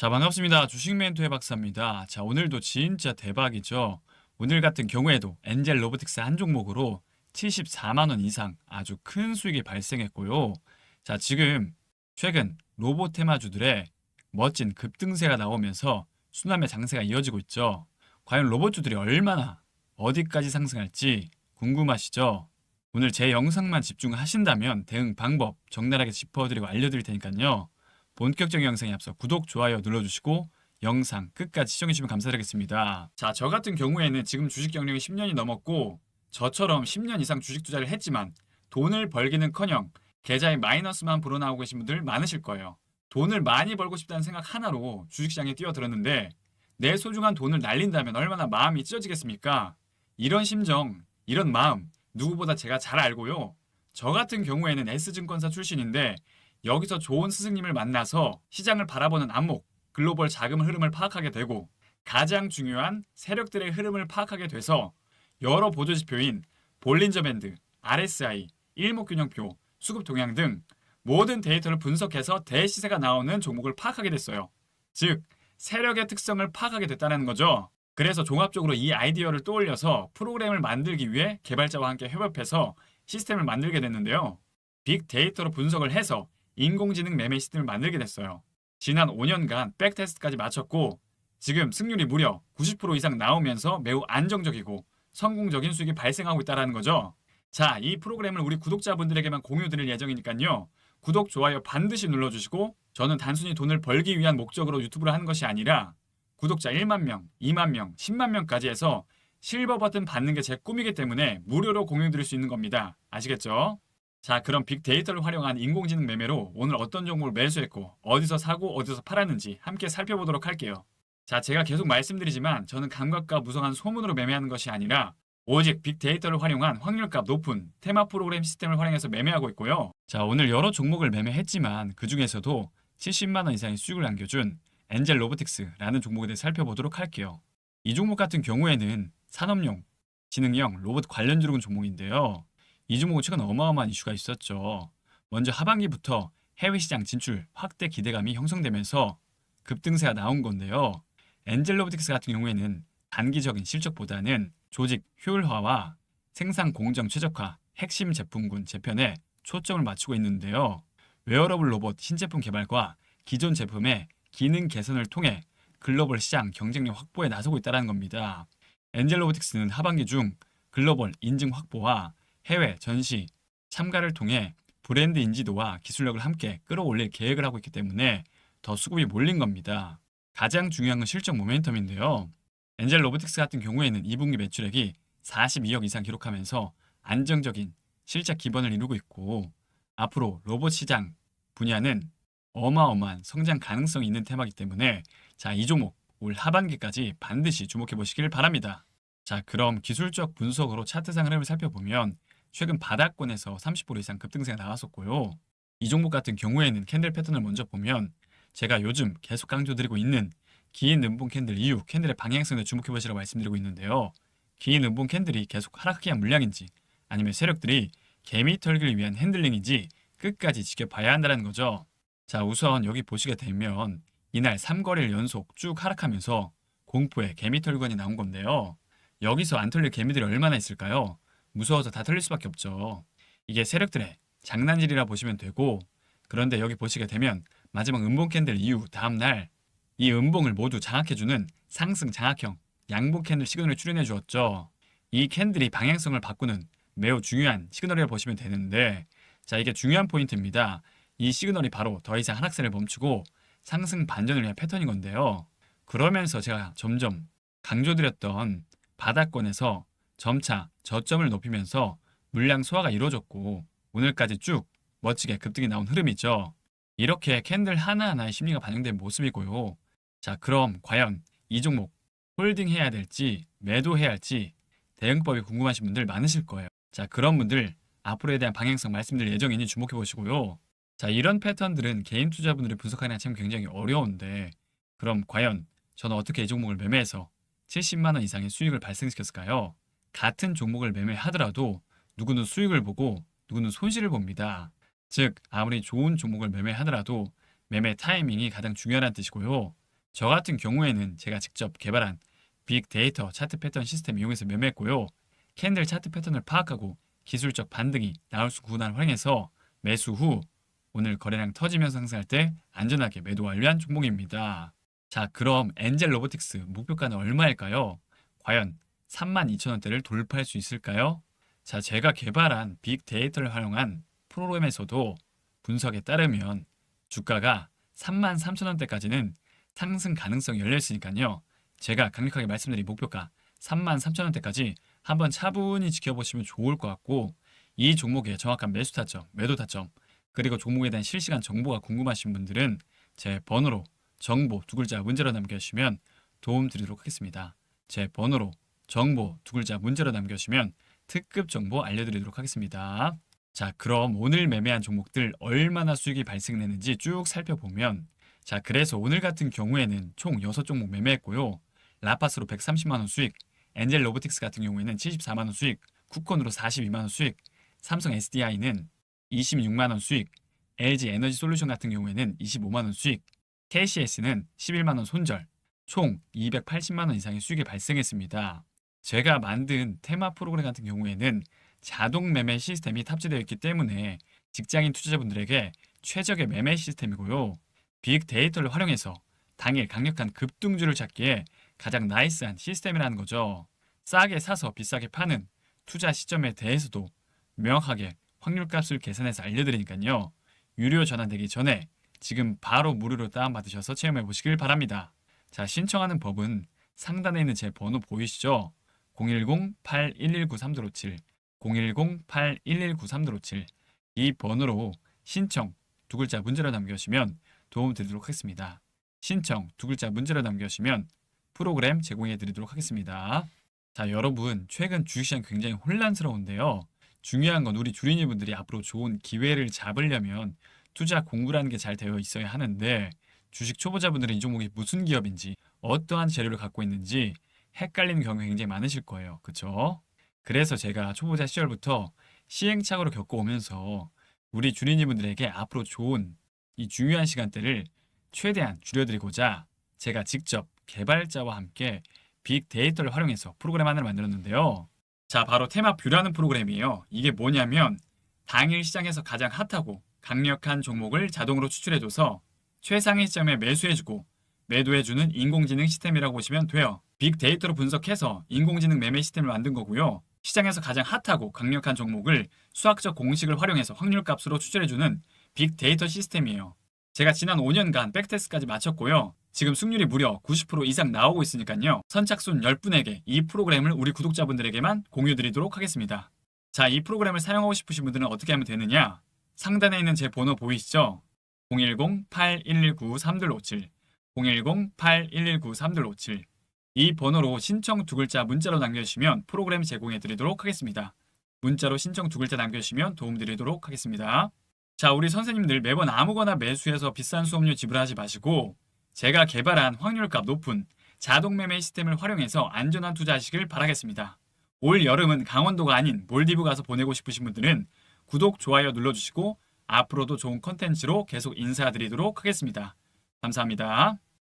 자, 반갑습니다. 주식 멘토의 박사입니다. 자, 오늘도 진짜 대박이죠. 오늘 같은 경우에도 엔젤 로보틱스 한 종목으로 74만 원 이상 아주 큰 수익이 발생했고요. 자, 지금 최근 로봇 테마주들의 멋진 급등세가 나오면서 순환매 장세가 이어지고 있죠. 과연 로봇주들이 얼마나 어디까지 상승할지 궁금하시죠? 오늘 제 영상만 집중하신다면 대응 방법 적나라하게 짚어드리고 알려드릴 테니까요. 본격적인 영상에 앞서 구독, 좋아요 눌러주시고 영상 끝까지 시청해주시면 감사드리겠습니다. 자, 저 같은 경우에는 지금 주식 경력이 10년이 넘었고 저처럼 10년 이상 주식 투자를 했지만 돈을 벌기는커녕 계좌에 마이너스만 불어나오고 계신 분들 많으실 거예요. 돈을 많이 벌고 싶다는 생각 하나로 주식시장에 뛰어들었는데 내 소중한 돈을 날린다면 얼마나 마음이 찢어지겠습니까? 이런 심정, 이런 마음 누구보다 제가 잘 알고요. 저 같은 경우에는 S증권사 출신인데 여기서 좋은 스승님을 만나서 시장을 바라보는 안목, 글로벌 자금 흐름을 파악하게 되고 가장 중요한 세력들의 흐름을 파악하게 돼서 여러 보조지표인 볼린저 밴드, RSI, 일목균형표, 수급 동향 등 모든 데이터를 분석해서 대시세가 나오는 종목을 파악하게 됐어요. 즉, 세력의 특성을 파악하게 됐다는 거죠. 그래서 종합적으로 이 아이디어를 떠올려서 프로그램을 만들기 위해 개발자와 함께 협업해서 시스템을 만들게 됐는데요. 빅데이터로 분석을 해서 인공지능 매매 시스템을 만들게 됐어요. 지난 5년간 백테스트까지 마쳤고 지금 승률이 무려 90% 이상 나오면서 매우 안정적이고 성공적인 수익이 발생하고 있다는 거죠. 자, 이 프로그램을 우리 구독자분들에게만 공유 드릴 예정이니까요. 구독, 좋아요 반드시 눌러주시고 저는 단순히 돈을 벌기 위한 목적으로 유튜브를 하는 것이 아니라 구독자 1만 명, 2만 명, 10만 명까지 해서 실버 버튼 받는 게 제 꿈이기 때문에 무료로 공유 드릴 수 있는 겁니다. 아시겠죠? 자, 그럼 빅데이터를 활용한 인공지능 매매로 오늘 어떤 종목을 매수했고 어디서 사고 어디서 팔았는지 함께 살펴보도록 할게요. 자, 제가 계속 말씀드리지만 저는 감각과 무성한 소문으로 매매하는 것이 아니라 오직 빅데이터를 활용한 확률값 높은 테마 프로그램 시스템을 활용해서 매매하고 있고요. 자, 오늘 여러 종목을 매매했지만 그 중에서도 70만 원 이상의 수익을 남겨준 엔젤 로보틱스라는 종목에 대해 살펴보도록 할게요. 이 종목 같은 경우에는 산업용, 지능형 로봇 관련 주로 종목인데요. 이 종목은 최근 어마어마한 이슈가 있었죠. 먼저 하반기부터 해외 시장 진출 확대 기대감이 형성되면서 급등세가 나온 건데요. 엔젤 로보틱스 같은 경우에는 단기적인 실적보다는 조직 효율화와 생산 공정 최적화, 핵심 제품군 재편에 초점을 맞추고 있는데요. 웨어러블 로봇 신제품 개발과 기존 제품의 기능 개선을 통해 글로벌 시장 경쟁력 확보에 나서고 있다는 겁니다. 엔젤 로보틱스는 하반기 중 글로벌 인증 확보와 해외 전시 참가를 통해 브랜드 인지도와 기술력을 함께 끌어올릴 계획을 하고 있기 때문에 더 수급이 몰린 겁니다. 가장 중요한 건 실적 모멘텀인데요. 엔젤 로보틱스 같은 경우에는 2분기 매출액이 42억 이상 기록하면서 안정적인 실적 기반을 이루고 있고 앞으로 로봇 시장 분야는 어마어마한 성장 가능성이 있는 테마이기 때문에 자, 이 종목 올 하반기까지 반드시 주목해 보시길 바랍니다. 자, 그럼 기술적 분석으로 차트상 흐름을 살펴보면 최근 바닥권에서 30% 이상 급등세가 나왔었고요. 이 종목 같은 경우에는 캔들 패턴을 먼저 보면 제가 요즘 계속 강조드리고 있는 긴 음봉 캔들 이후 캔들의 방향성에 주목해 보시라고 말씀드리고 있는데요. 긴 음봉 캔들이 계속 하락해야 물량인지 아니면 세력들이 개미 털기를 위한 핸들링인지 끝까지 지켜봐야 한다는 거죠. 자, 우선 여기 보시게 되면 이날 3거래일 연속 쭉 하락하면서 공포의 개미 털기관이 나온 건데요. 여기서 안 털릴 개미들이 얼마나 있을까요? 무서워서 다 털릴 수밖에 없죠. 이게 세력들의 장난질이라 보시면 되고 그런데 여기 보시게 되면 마지막 음봉 캔들 이후 다음날 이 음봉을 모두 장악해주는 상승 장악형 양봉 캔들 시그널을 출현해 주었죠. 이 캔들이 방향성을 바꾸는 매우 중요한 시그널이라고 보시면 되는데 자, 이게 중요한 포인트입니다. 이 시그널이 바로 더 이상 하락세를 멈추고 상승 반전을 위한 패턴인 건데요. 그러면서 제가 점점 강조드렸던 바닥권에서 점차 저점을 높이면서 물량 소화가 이루어졌고 오늘까지 쭉 멋지게 급등이 나온 흐름이죠. 이렇게 캔들 하나하나의 심리가 반영된 모습이고요. 자, 그럼 과연 이 종목 홀딩해야 될지 매도해야 할지 대응법이 궁금하신 분들 많으실 거예요. 자, 그런 분들 앞으로에 대한 방향성 말씀드릴 예정이니 주목해 보시고요. 자, 이런 패턴들은 개인 투자분들이 분석하기가 참 굉장히 어려운데 그럼 과연 저는 어떻게 이 종목을 매매해서 70만 원 이상의 수익을 발생시켰을까요? 같은 종목을 매매하더라도 누구는 수익을 보고 누구는 손실을 봅니다. 즉, 아무리 좋은 종목을 매매하더라도 매매 타이밍이 가장 중요하다는 뜻이고요. 저 같은 경우에는 제가 직접 개발한 빅데이터 차트 패턴 시스템 이용해서 매매했고요. 캔들 차트 패턴을 파악하고 기술적 반등이 나올 수 구간을 활용해서 매수 후 오늘 거래량 터지면서 상승할 때 안전하게 매도 완료한 종목입니다. 자, 그럼 엔젤 로보틱스 목표가는 얼마일까요? 과연 32,000원대를 돌파할 수 있을까요? 자, 제가 개발한 빅데이터를 활용한 프로그램에서도 분석에 따르면 주가가 33,000원대까지는 상승 가능성이 열려 있으니까요. 제가 강력하게 말씀드린 목표가 33,000원대까지 한번 차분히 지켜보시면 좋을 것 같고, 이 종목의 정확한 매수 타점, 매도 타점, 그리고 종목에 대한 실시간 정보가 궁금하신 분들은 제 번호로 정보 두 글자 문자로 남겨주시면 도움 드리도록 하겠습니다. 제 번호로 정보 두 글자 문자로 남겨주시면 특급 정보 알려드리도록 하겠습니다. 자, 그럼 오늘 매매한 종목들 얼마나 수익이 발생했는지 쭉 살펴보면, 자, 그래서 오늘 같은 경우에는 총 6종목 매매했고요. 라파스로 130만원 수익, 엔젤 로보틱스 같은 경우에는 74만원 수익, 쿠콘으로 42만원 수익, 삼성 SDI는 26만원 수익, LG 에너지 솔루션 같은 경우에는 25만원 수익, KCS는 11만원 손절, 총 280만원 이상의 수익이 발생했습니다. 제가 만든 테마 프로그램 같은 경우에는 자동 매매 시스템이 탑재되어 있기 때문에 직장인 투자자분들에게 최적의 매매 시스템이고요. 빅데이터를 활용해서 당일 강력한 급등주를 찾기에 가장 나이스한 시스템이라는 거죠. 싸게 사서 비싸게 파는 투자 시점에 대해서도 명확하게 확률값을 계산해서 알려드리니까요. 유료 전환되기 전에 지금 바로 무료로 다운받으셔서 체험해 보시길 바랍니다. 자, 신청하는 법은 상단에 있는 제 번호 보이시죠? 010-8119-3257, 010-8119-3257. 이 번호로 신청 두 글자 문자로 남겨주시면 도움 드리도록 하겠습니다. 신청 두 글자 문자로 남겨주시면 프로그램 제공해 드리도록 하겠습니다. 자, 여러분, 최근 주식시장 굉장히 혼란스러운데요. 중요한 건 우리 주린이분들이 앞으로 좋은 기회를 잡으려면 투자 공부라는 게 잘 되어 있어야 하는데, 주식 초보자분들은 이 종목이 무슨 기업인지, 어떠한 재료를 갖고 있는지 헷갈리는 경우가 굉장히 많으실 거예요. 그쵸? 그래서 제가 초보자 시절부터 시행착오를 겪어오면서 우리 주린이분들에게 앞으로 좋은 이 중요한 시간대를 최대한 줄여드리고자 제가 직접 개발자와 함께 빅데이터를 활용해서 프로그램 하나를 만들었는데요. 자, 바로 테마뷰라는 프로그램이에요. 이게 뭐냐면 당일 시장에서 가장 핫하고 강력한 종목을 자동으로 추출해줘서 최상위 시점에 매수해주고 매도해주는 인공지능 시스템이라고 보시면 돼요. 빅데이터로 분석해서 인공지능 매매 시스템을 만든 거고요. 시장에서 가장 핫하고 강력한 종목을 수학적 공식을 활용해서 확률값으로 추출해주는 빅데이터 시스템이에요. 제가 지난 5년간 백테스트까지 마쳤고요. 지금 승률이 무려 90% 이상 나오고 있으니까요. 선착순 10분에게 이 프로그램을 우리 구독자분들에게만 공유드리도록 하겠습니다. 자, 이 프로그램을 사용하고 싶으신 분들은 어떻게 하면 되느냐? 상단에 있는 제 번호 보이시죠? 010-8119-3257, 010-8119-3257. 이 번호로 신청 두 글자 문자로 남겨주시면 프로그램 제공해 드리도록 하겠습니다. 문자로 신청 두 글자 남겨주시면 도움 드리도록 하겠습니다. 자, 우리 선생님들 매번 아무거나 매수해서 비싼 수업료 지불하지 마시고 제가 개발한 확률값 높은 자동 매매 시스템을 활용해서 안전한 투자하시길 바라겠습니다. 올 여름은 강원도가 아닌 몰디브 가서 보내고 싶으신 분들은 구독, 좋아요 눌러주시고 앞으로도 좋은 컨텐츠로 계속 인사드리도록 하겠습니다. 감사합니다.